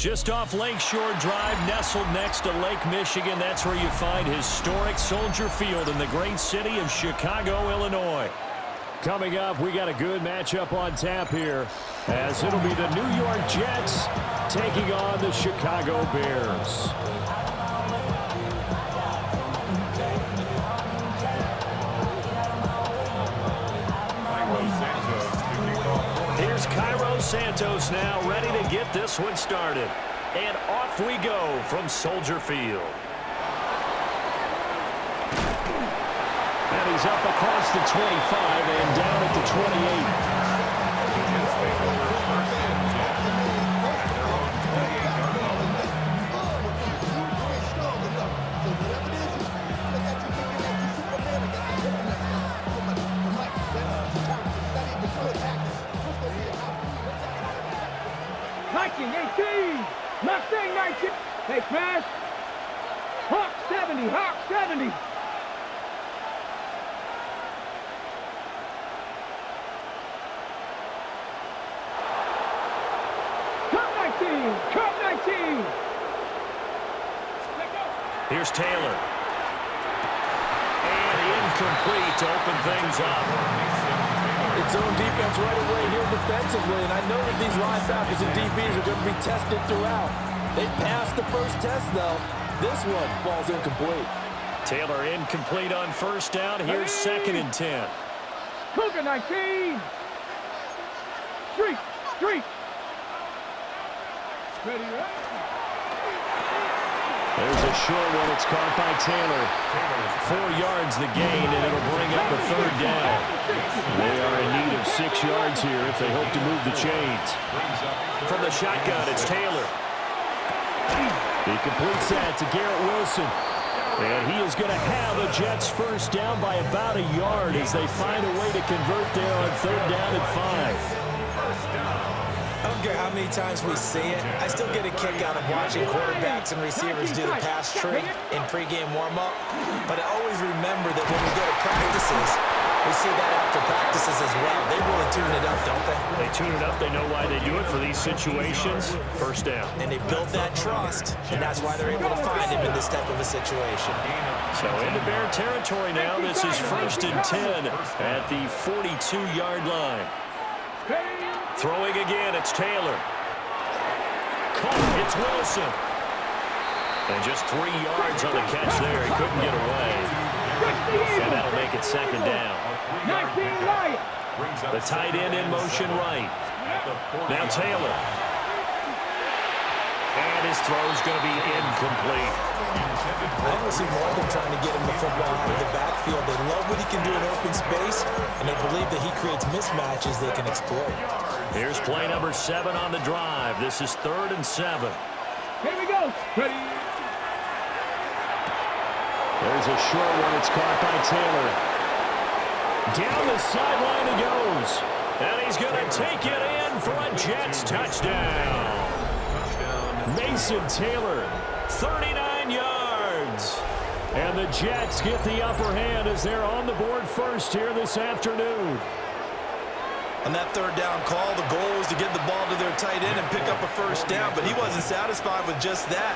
Just off Lakeshore Drive, nestled next to Lake Michigan. That's where you find historic Soldier Field in the great city of Chicago, Illinois. Coming up, we got a good matchup on tap here, as it'll be the New York Jets taking on the Chicago Bears. Here's Cairo Santos now, ready to get this one started. And off we go from Soldier Field. And he's up across the 25 and down at the 28. Mustang 19. Hey, pass. Hawk 70. Hawk 70. Cup 19. Cup 19. Here's Taylor. And incomplete to open things up. Its own defense right away here defensively, and I know that these linebackers and DBs are going to be tested throughout. They passed the first test, though. This one falls incomplete. Taylor incomplete on first down. Here's 2nd and 10. Cougar 19. Street. Ready, right? There's a short one. It's caught by Taylor. 4 yards the gain, and it'll bring up a 3rd down. They are in need of 6 yards here if they hope to move the chains. From the shotgun, it's Taylor. He completes that to Garrett Wilson. And he is going to have a Jets first down by about a yard as they find a way to convert there on 3rd down and 5. I don't care how many times we see it, I still get a kick out of watching quarterbacks and receivers do the pass tree in pregame warm-up. But I always remember that when we go to practices, we see that after practices as well. They really tune it up, don't they? They tune it up. They know why they do it for these situations. First down. And they build that trust, and that's why they're able to find him in this type of a situation. So into Bear territory now. This is 1st and 10 at the 42-yard line. Throwing again, it's Taylor. Caught, it's Wilson. And just 3 yards on the catch there. He couldn't get away. And that'll make it 2nd down. The tight end in motion right. Now Taylor. And his throw's going to be incomplete. I don't see more than trying to get him the football out of the backfield. They love what he can do in open space, and they believe that he creates mismatches they can exploit. Here's play number 7 on the drive. This is 3rd and 7. Here we go. Ready. There's a short one. It's caught by Taylor. Down the sideline he goes. And he's going to take it in for a Jets touchdown. Mason Taylor, 39 yards. And the Jets get the upper hand as they're on the board first here this afternoon. On that 3rd down call, the goal was to get the ball to their tight end and pick up a first down, but he wasn't satisfied with just that.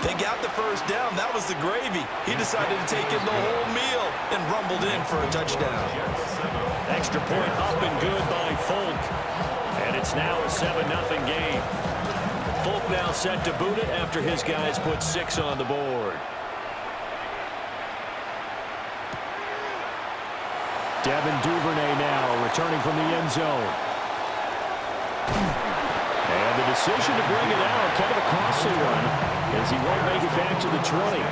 They got the first down. That was the gravy. He decided to take in the whole meal and rumbled in for a touchdown. Extra point up and good by Folk. And it's now a 7-0 game. Folk now set to boot it after his guys put 6 on the board. Devin Duvernay now returning from the end zone. And the decision to bring it out, kind of a costly one, as he won't make it back to the 20.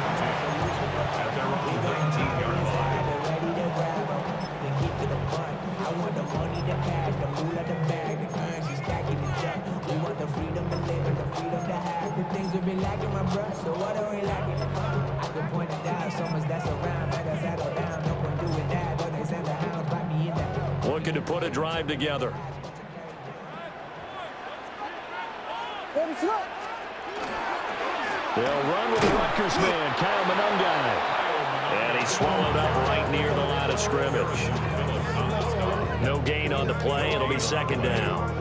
Looking to put a drive together. They'll run with the Rutgers man, Kyle Monungai. And he's swallowed up right near the line of scrimmage. No gain on the play. It'll be 2nd down.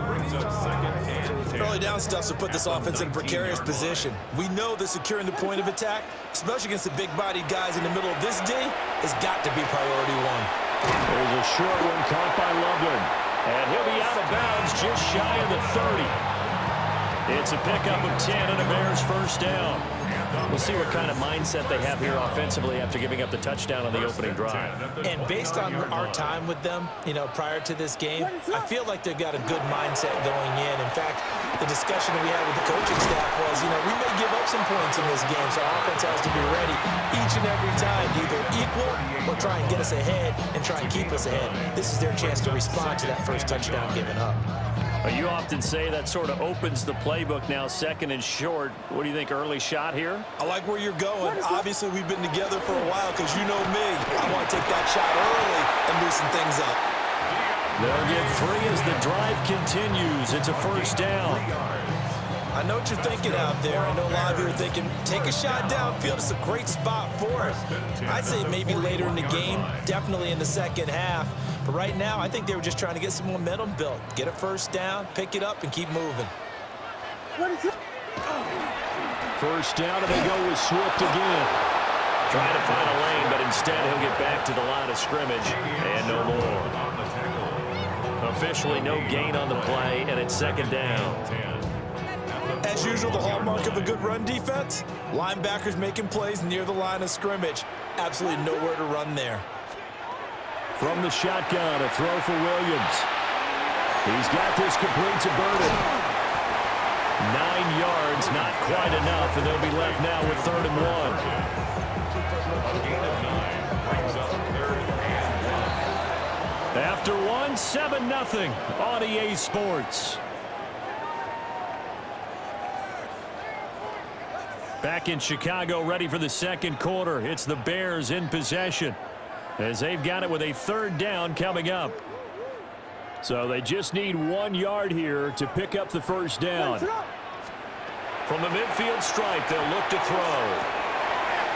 Early down stuff to put this offense in a precarious position. We know that securing the point of attack, especially against the big-bodied guys in the middle of this D, has got to be priority one. There's a short one caught by Loveland. And he'll be out of bounds just shy of the 30. It's a pickup of 10 and a Bears first down. We'll see what kind of mindset they have here offensively after giving up the touchdown on the opening drive. And based on our time with them, prior to this game, I feel like they've got a good mindset going in. In fact, the discussion that we had with the coaching staff was, we may give up some points in this game, so our offense has to be ready each and every time to either equal or try and get us ahead and try and keep us ahead. This is their chance to respond to that first touchdown given up. You often say that sort of opens the playbook now, second and short. What do you think, early shot here? I like where you're going. Obviously, we've been together for a while because you know me. I want to take that shot early and loosen things up. They'll get 3 as the drive continues. It's a first down. I know what you're thinking out there. I know a lot of you are thinking, take a shot downfield. It's a great spot for it. I'd say maybe later in the game, definitely in the second half. But right now, I think they were just trying to get some momentum built. Get a first down, pick it up, and keep moving. First down, and they go with Swift again. Trying to find a lane, but instead he'll get back to the line of scrimmage, and no more. Officially no gain on the play, and it's second down. As usual, the hallmark of a good run defense, linebackers making plays near the line of scrimmage. Absolutely nowhere to run there. From the shotgun, a throw for Williams. He's got this complete to Burden. 9 yards, not quite enough, and they'll be left now with 3rd and 1. After 1, 7-0 on EA Sports. Back in Chicago, ready for the second quarter. It's the Bears in possession, as they've got it with a 3rd down coming up. So they just need 1 yard here to pick up the first down. From the midfield stripe, they'll look to throw.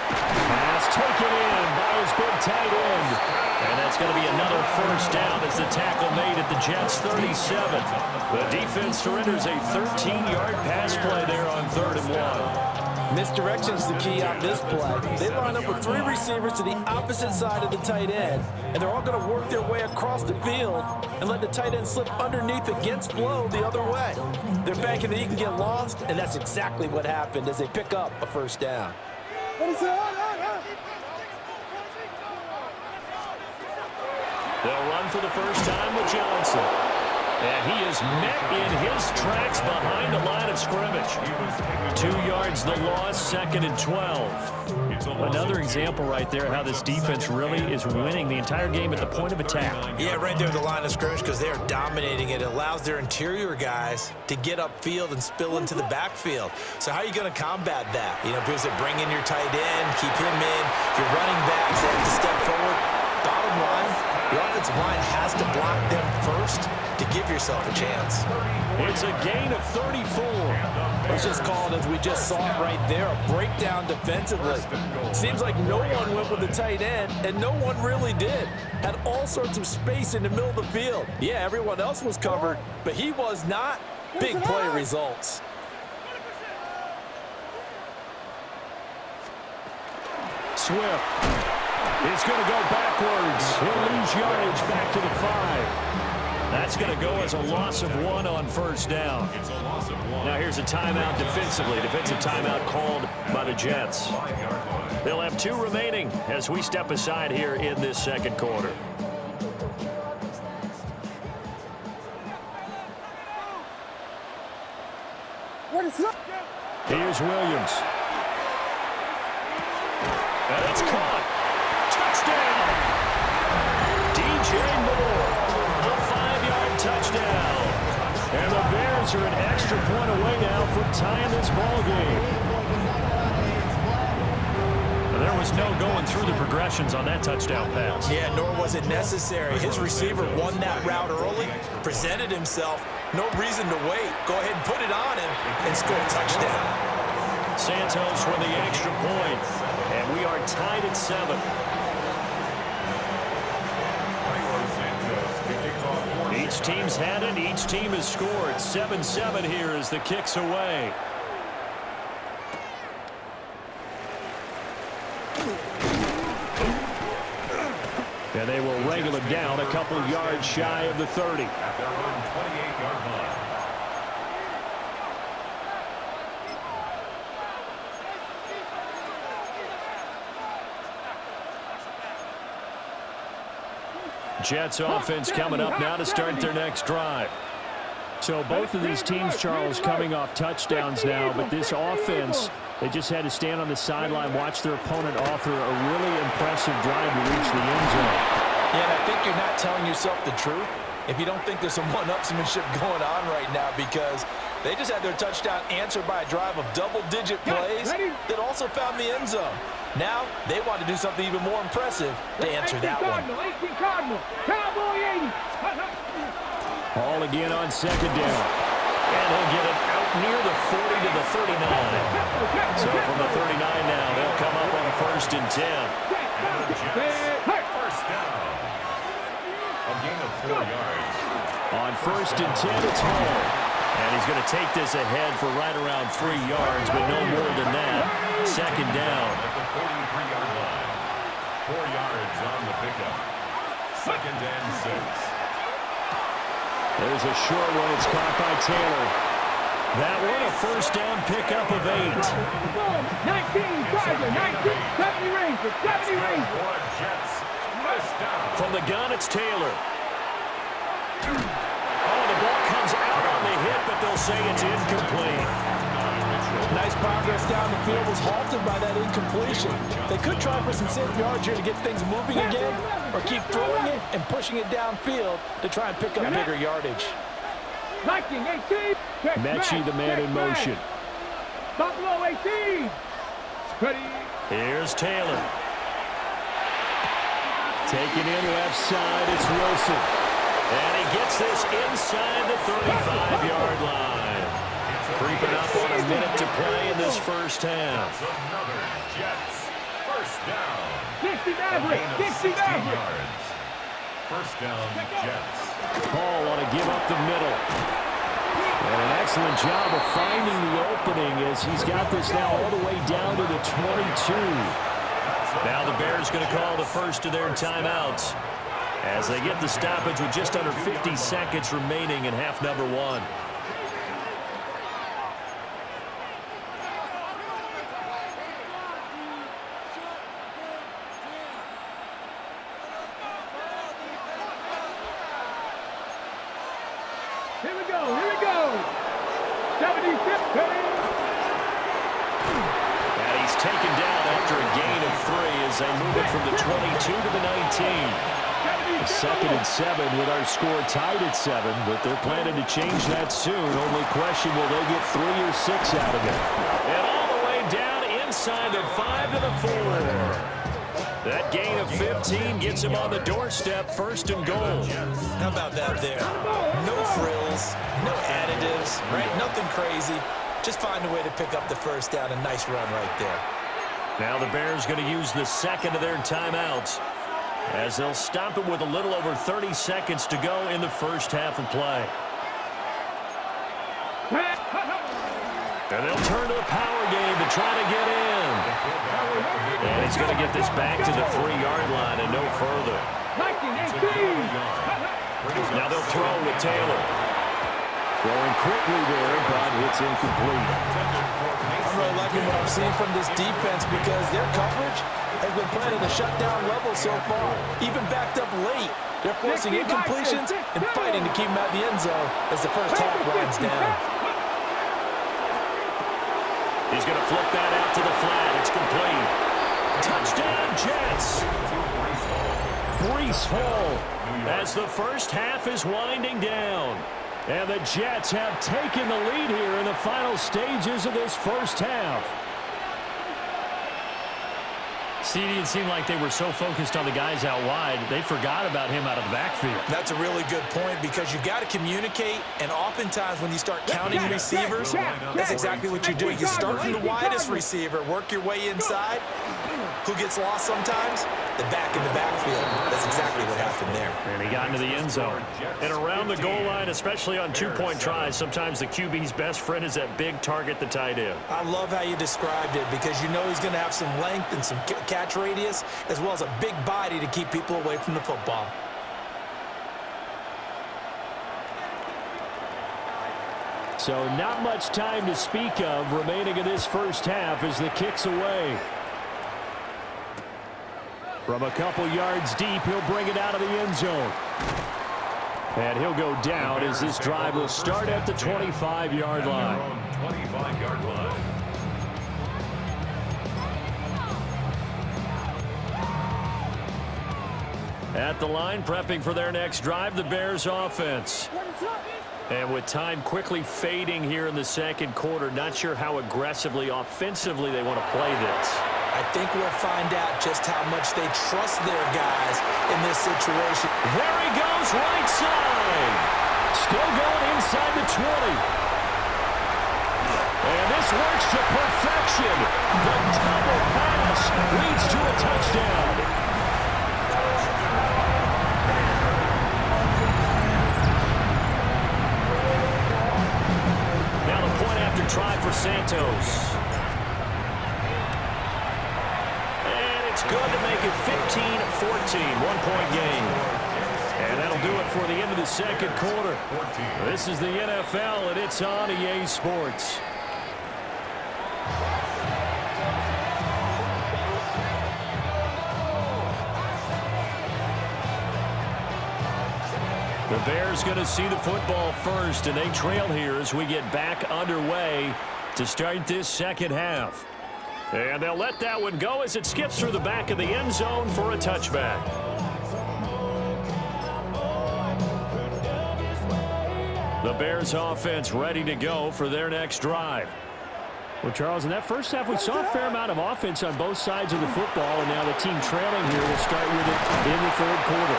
Pass taken in by his big tight end. And that's going to be another first down as the tackle made at the Jets' 37. The defense surrenders a 13-yard pass play there on 3rd and 1. Misdirection is the key on this play. They line up with 3 receivers to the opposite side of the tight end, and they're all going to work their way across the field and let the tight end slip underneath against flow the other way. They're banking that he can get lost, and that's exactly what happened as they pick up a first down. They'll run for the first time with Johnson. And he is met in his tracks behind the line of scrimmage. 2 yards the loss, 2nd and 12. Another example right there how this defense really is winning the entire game at the point of attack. Yeah, right there at the line of scrimmage because they are dominating it. It allows their interior guys to get upfield and spill into the backfield. So how are you going to combat that? People say bring in your tight end, keep him in. Your running backs have to step forward. Bottom line, the offensive line has to block them first to give yourself a chance. It's a gain of 34. Let's just call it as we just saw it right there, a breakdown defensively. Seems like no one went with the tight end, and no one really did. Had all sorts of space in the middle of the field. Yeah, everyone else was covered, but he was not. Big play results. Swift is going to go backwards. He'll lose yardage back to the 5. That's going to go as a loss of 1 on first down. Now here's a timeout defensively. Defensive timeout called by the Jets. They'll have 2 remaining as we step aside here in this second quarter. Here's Williams. And it's caught. Touchdown! DJ Moore. A 5-yard touchdown. And the Bears are an extra point away now from tying this ball game. There was no going through the progressions on that touchdown pass. Yeah, nor was it necessary. His receiver won that route early, presented himself. No reason to wait. Go ahead and put it on him and score a touchdown. Santos for the extra point. And we are tied at 7. Each teams had it. Each team has scored. 7-7 here as the kick's away. And they will wrangle him down a couple yards shy of the 30. At their own 28-yard line. Jets offense coming up now to start their next drive. So both of these teams, Charles, coming off touchdowns now, but this offense, they just had to stand on the sideline, watch their opponent author a really impressive drive to reach the end zone. Yeah, and I think you're not telling yourself the truth if you don't think there's some one-upsmanship going on right now, because they just had their touchdown answered by a drive of double-digit plays that also found the end zone. Now they want to do something even more impressive to answer that one. Ball again on second down. And he'll get it out near the 40 to the 39. So from the 39 now, they'll come up on 1st and 10. First down. A gain of 4 yards. On 1st and 10, it's Hall. And he's going to take this ahead for right around 3 yards, but no more than that. Second down. At the 43-yard line. 4 yards on the pickup. 2nd and 6. There's a short one. It's caught by Taylor. That one a first down pickup of 8. 19, Charger, 19, 70 range, 70 range. Jets. First down. From the gun, it's Taylor. Oh, the ball comes out on the hit, but they'll say it's incomplete. Nice progress down the field was halted by that incompletion. They could try for some safe yards here to get things moving again, or keep throwing it and pushing it downfield to try and pick up bigger yardage. Mechie, the man in motion. Buffalo 18. Here's Taylor. Taken in left side, it's Wilson. And he gets this inside the 35-yard line. Creeping up on a minute to play in this first half. Another Jets. First down. 60 Gain of 16 yards. yards. First down, Jets. Paul want to give up the middle. And an excellent job of finding the opening as he's got this now all the way down to the 22. Now the Bears going to call the first of their timeouts as they get the stoppage with just under 50 seconds remaining in half number 1. Here we go. 76. And he's taken down after a gain of 3 as they move it from the 22 to the 19. 2nd and 7 with our score tied at 7, but they're planning to change that soon. Only question, will they get 3 or 6 out of it? And all the way down inside the 5 to the 4. That gain of 15 gets him on the doorstep, 1st and goal. How about that there? No frills, no additives, right? Nothing crazy. Just find a way to pick up the first down. A nice run right there. Now the Bears going to use the second of their timeouts as they'll stop it with a little over 30 seconds to go in the first half of play. And they'll turn to the power game to try to get in. And he's going to get this back to the 3-yard line and no further. Now they'll throw with Taylor. Throwing quickly there, but it's incomplete. I'm really liking what I'm seeing from this defense because their coverage has been playing at a shutdown level so far. Even backed up late, they're forcing incompletions and fighting to keep them out of the end zone as the first half winds down. He's going to flip that out to the flat. It's complete. Touchdown, Jets. Breece Hall as the first half is winding down. And the Jets have taken the lead here in the final stages of this first half. CD, it seemed like they were so focused on the guys out wide, they forgot about him out of the backfield. That's a really good point because you got to communicate, and oftentimes when you start counting receivers, that's exactly what you do. You start from the widest receiver, work your way inside. Who gets lost sometimes? The back in the backfield. That's exactly what happened there. And he got into the end zone. And around the goal line, especially on two-point tries, sometimes the QB's best friend is that big target, the tight end. I love how you described it because you know he's going to have some length and some catch radius as well as a big body to keep people away from the football. So not much time to speak of remaining in this first half as the kick's away. From a couple yards deep, he'll bring it out of the end zone. And he'll go down as this drive will start at the 25-yard line. 25-yard line. At the line, prepping for their next drive, the Bears offense. And with time quickly fading here in the second quarter, not sure how aggressively, offensively they want to play this. I think we'll find out just how much they trust their guys in this situation. There he goes, right side. Still going inside the 20. And this works to perfection. The double pass leads to a touchdown. Now the point after try for Santos. Good to make it 15-14, one-point game. And that'll do it for the end of the second quarter. This is the NFL, and it's on EA Sports. The Bears going to see the football first, and they trail here as we get back underway to start this second half. And they'll let that one go as it skips through the back of the end zone for a touchback. The Bears offense ready to go for their next drive. Well, Charles, in that first half, we saw a fair amount of offense on both sides of the football, and now the team trailing here will start with it in the third quarter.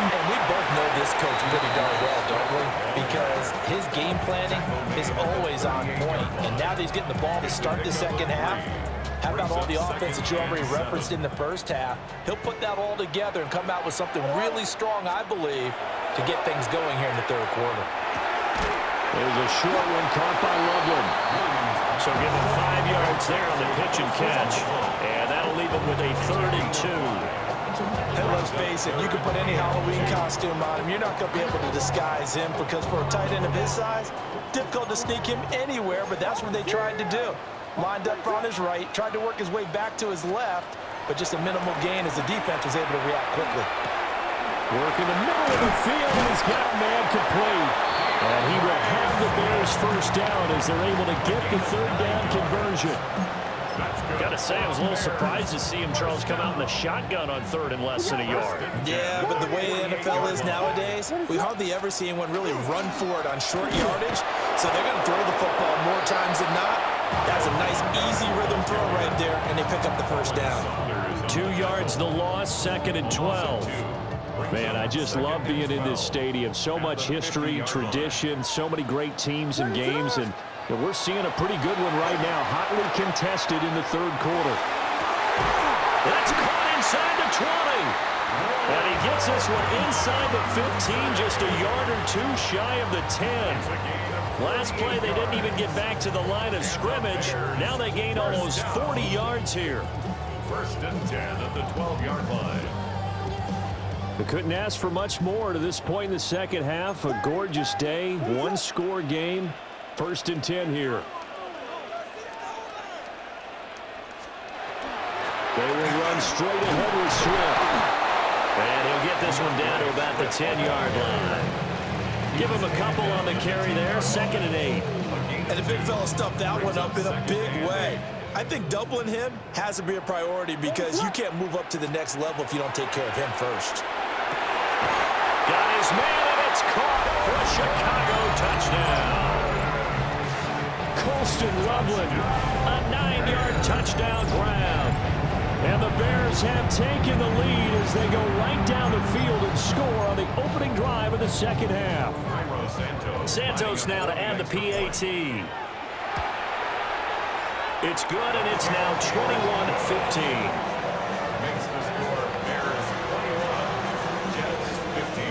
And we both know this coach pretty darn well, don't we? Because his game planning is always on point. And now that he's getting the ball to start the second half, how about all the offense that you already referenced in the first half? He'll put that all together and come out with something really strong, I believe, to get things going here in the third quarter. There's a short one caught by Loveland. So give him 5 yards there on the pitch and catch. And that'll leave him with a 3rd and 2. And let's face it, you can put any Halloween costume on him. You're not going to be able to disguise him because for a tight end of his size, difficult to sneak him anywhere, but that's what they tried to do. Lined up on his right, tried to work his way back to his left, but just a minimal gain as the defense was able to react quickly. Work in the middle of the field, and he's got a man complete. And he will have the Bears first down as they're able to get the third down conversion. Got to say, I was a little surprised to see him, Charles, come out in the shotgun on 3rd and less than a yard. Yeah, but the way the NFL is nowadays, we hardly ever see anyone really run for it on short yardage. So they're going to throw the football more times than not. That's a nice, easy rhythm throw right there, and they pick up the first down. 2 yards the loss, 2nd and 12. Man, I just love being in this stadium. So much history, tradition, so many great teams and games, and we're seeing a pretty good one right now, hotly contested in the third quarter. That's caught inside the 20. And he gets this one inside the 15, just a yard or two shy of the 10. Last play, they didn't even get back to the line of scrimmage. Now they gain almost 40 yards here. 1st and 10 at the 12-yard line. They couldn't ask for much more to this point in the second half. A gorgeous day, one-score game. 1st and 10 here. They will run straight ahead with Swift. And he'll get this one down to about the 10-yard line. Give him a couple on the carry there. 2nd and 8. And the big fella stuffed that one up in a big way. I think doubling him has to be a priority because you can't move up to the next level if you don't take care of him first. Got his man, and it's caught for a Chicago touchdown. Colston Loveland, a 9-yard touchdown grab. And the Bears have taken the lead as they go right down the field and score on the opening drive of the second half. Santos now to add the PAT. It's good, and it's now 21-15. Makes the score Bears 21, Jets 15.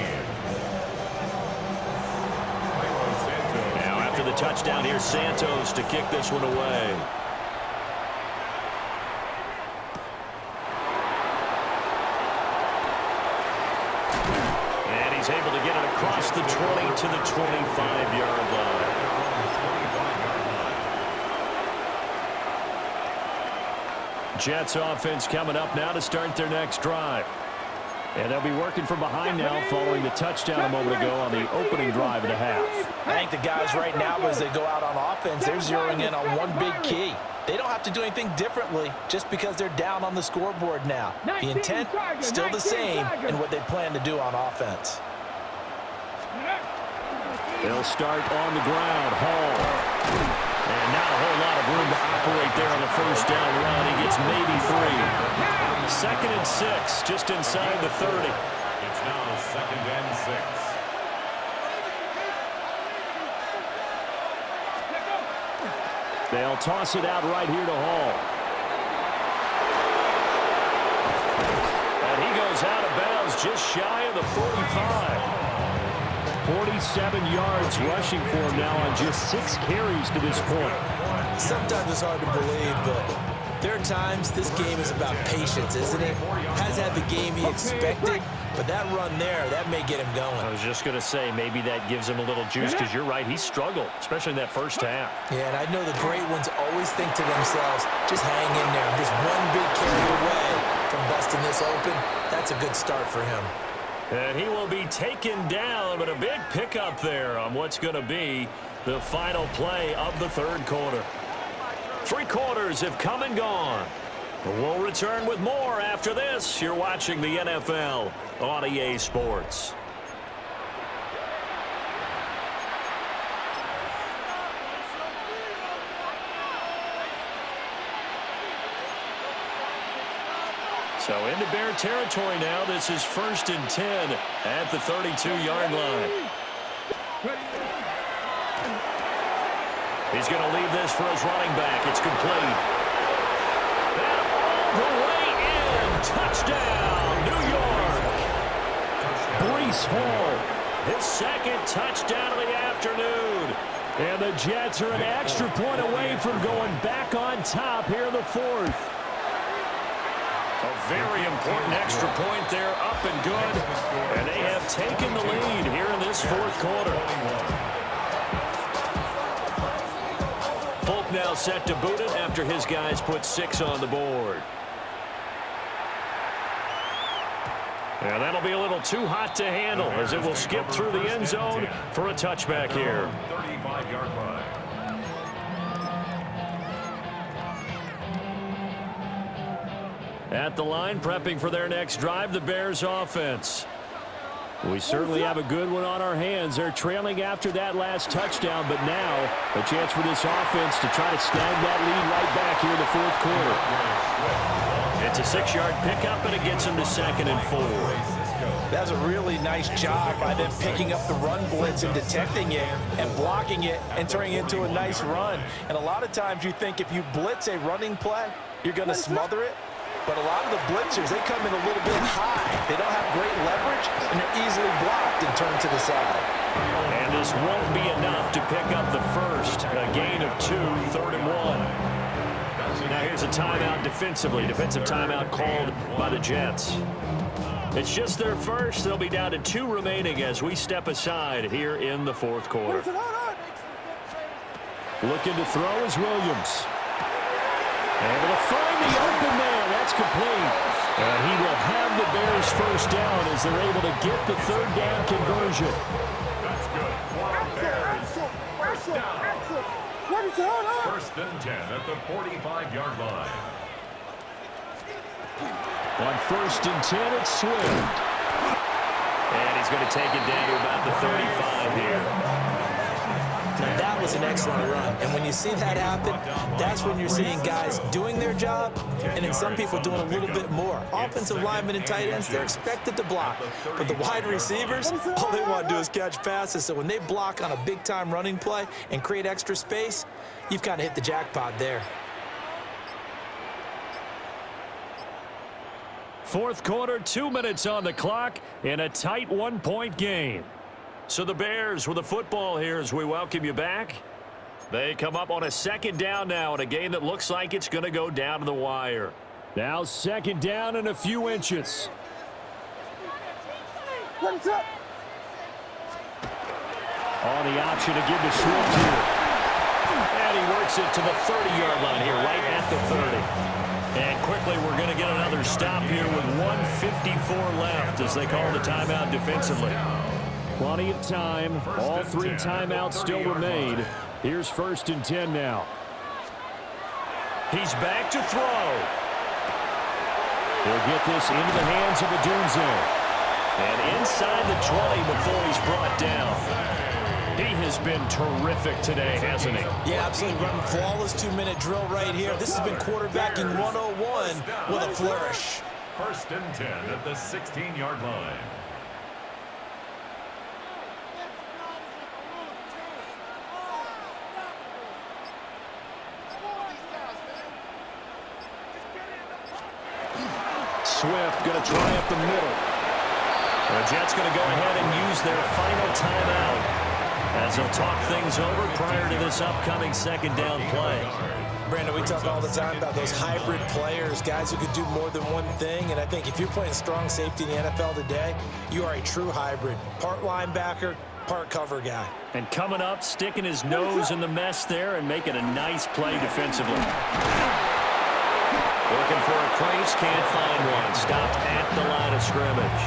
Now after the touchdown, here's Santos to kick this one away. And he's able to get it across the 20 to the 25-yard line. Jets offense coming up now to start their next drive. And they'll be working from behind now following the touchdown a moment ago on the opening drive of the half. I think the guys right now, as they go out on offense, they're zeroing in on one big key. They don't have to do anything differently just because they're down on the scoreboard now. The intent, still the same in what they plan to do on offense. They'll start on the ground. Hall. And not a whole lot of room to operate there on the first down run. He gets maybe 3. 2nd and 6, just inside the 30. It's now 2nd and 6. They'll toss it out right here to Hall. And he goes out of bounds just shy of the 45. 47 yards rushing for him now on just 6 carries to this point. Sometimes it's hard to believe, but there are times this game is about patience, isn't it? Has had the game he expected, but that run there, that may get him going. I was just going to say, maybe that gives him a little juice, because you're right, he struggled, especially in that first half. Yeah, and I know the great ones always think to themselves, just hang in there. I'm just one big carry away from busting this open. That's a good start for him. And he will be taken down, but a big pickup there on what's going to be the final play of the third quarter. 3 quarters have come and gone. We'll return with more after this. You're watching the NFL on EA Sports. So into Bear territory now. This is 1st and 10 at the 32-yard line. He's going to leave this for his running back. It's complete. And all the way in. Touchdown, New York. Breece Hall, his 2nd touchdown of the afternoon. And the Jets are an extra point away from going back on top here in the 4th. A very important extra point there, up and good. And they have taken the lead here in this 4th quarter. Folk now set to boot it after his guys put 6 on the board. And that'll be a little too hot to handle as it will skip through the end zone for a touchback here. 35-yard line. At the line, prepping for their next drive, the Bears offense. We certainly have a good one on our hands. They're trailing after that last touchdown, but now a chance for this offense to try to snag that lead right back here in the 4th quarter. It's a 6-yard pickup, and it gets them to 2nd and 4. That was a really nice job by them picking up the run blitz and detecting it and blocking it and turning it into a nice run. And a lot of times you think if you blitz a running play, you're going to smother it. But a lot of the blitzers, they come in a little bit high. They don't have great leverage, and they're easily blocked and turned to the side. And this won't be enough to pick up the first. A gain of 2, 3rd and 1. Now here's a timeout defensively. Defensive timeout called by the Jets. It's just their first. They'll be down to 2 remaining as we step aside here in the 4th quarter. Looking to throw is Williams. Able to find the open man. That's complete. And he will have the Bears first down as they're able to get the 3rd down conversion. That's good. Bears. First down. 1st and 10 at the 45-yard line. On 1st and 10, it's Swift. And he's going to take it down to about the 35 here. Now, that was an excellent run. And when you see that happen, that's when you're seeing guys doing their job and then some people doing a little bit more. Offensive linemen and tight ends, they're expected to block. But the wide receivers, all they want to do is catch passes. So when they block on a big-time running play and create extra space, you've kind of hit the jackpot there. Fourth quarter, 2 minutes on the clock in a tight one-point game. So the Bears with the football here as we welcome you back. They come up on a second down now in a game that looks like it's going to go down to the wire. Now second down and a few inches. What's up? On the option to give to Swift here. And he works it to the 30-yard line here, right at the 30. And quickly we're going to get another stop here with 1:54 left as they call the timeout defensively. Plenty of time. All three timeouts still remain. Here's 1st and 10 now. He's back to throw. He'll get this into the hands of Adunze. And inside the 20 before he's brought down. He has been terrific today, hasn't he? Yeah, absolutely. Running flawless 2-minute drill right here. This has been quarterbacking 101 with a flourish. 1st and 10 at the 16-yard line. Swift going to try up the middle. The Jets going to go ahead and use their final timeout as they'll talk things over prior to this upcoming second down play. Brandon, we talk all the time about those hybrid players, guys who could do more than one thing. And I think if you're playing strong safety in the NFL today, you are a true hybrid. Part linebacker, part cover guy. And coming up, sticking his nose in the mess there and making a nice play defensively. Looking for a crease, can't find one. Stopped at the line of scrimmage.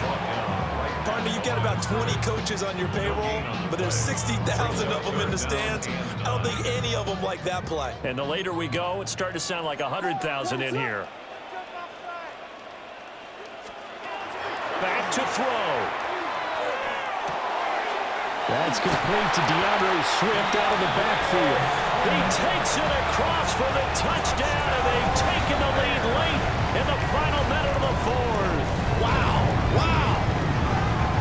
Partner, you've got about 20 coaches on your payroll, but there's 60,000 of them in the stands. I don't think any of them like that play. And the later we go, it's starting to sound like 100,000 in here. Back to throw. That's complete to DeAndre Swift out of the backfield. He takes it across for the touchdown, and they've taken the lead late in the final minute of the fourth. Wow, wow.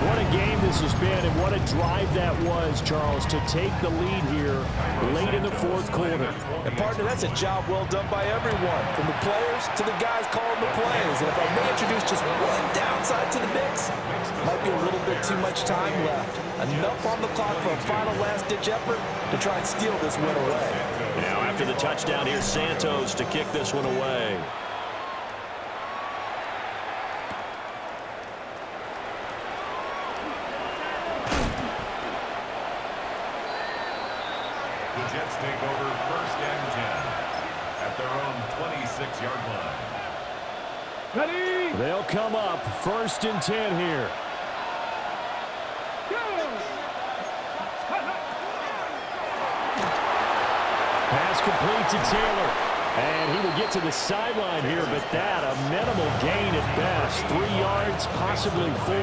What a game this has been, and what a drive that was, Charles, to take the lead here late in the fourth quarter. And, partner, that's a job well done by everyone, from the players to the guys calling the plays. And if I may introduce just one downside to the mix, might be a little bit too much time left. Enough on the clock for a final last-ditch effort to try and steal this win away. Now, after the touchdown, here's Santos to kick this one away. The Jets take over 1st and 10 at their own 26-yard line. Ready? They'll come up 1st and 10 here. Pass complete to Taylor. And he will get to the sideline here, but that a minimal gain at best. 3 yards, possibly 4.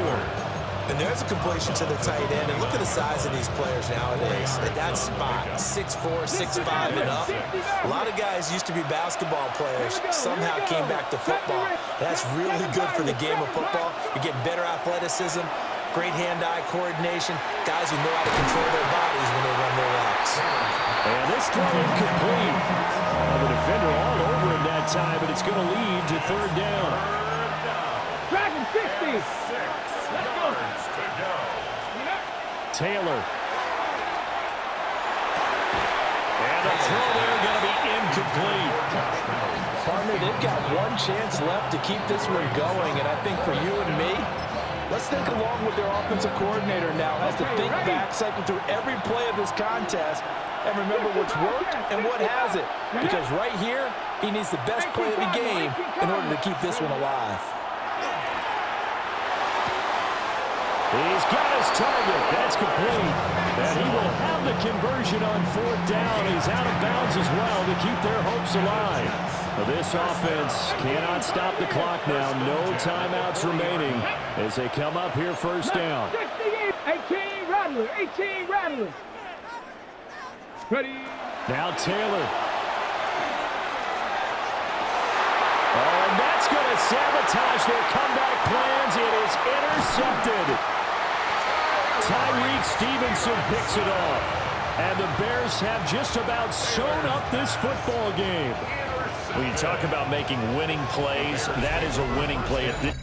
And there's a completion to the tight end. And look at the size of these players nowadays. At that spot, 6'4", 6'5", and up. A lot of guys used to be basketball players, somehow came back to football. That's really good for the game of football. You're getting better athleticism, great hand-eye coordination, guys who know how to control their bodies when they run their routes. And this throw incomplete. The defender all over him that time, but it's going to lead to 3rd down. Dragon 50. Taylor. And the throw there going to be incomplete. Partner, they've got one chance left to keep this one going, and I think for you and me, let's think along with their offensive coordinator now as to think back, cycle through every play of this contest, and remember what's worked and what hasn't. Because right here, he needs the best play of the game in order to keep this one alive. He's got his target. That's complete. And he will have the conversion on 4th down. He's out of bounds as well to keep their hopes alive. This offense cannot stop the clock now. No timeouts remaining as they come up here 1st down. 18 rattlers. 18 rattlers. Ready. Now Taylor. Oh, and that's going to sabotage their comeback plans. It is intercepted. Tyreek Stevenson picks it off. And the Bears have just about sewn up this football game. When you talk about making winning plays, that is a winning play at this.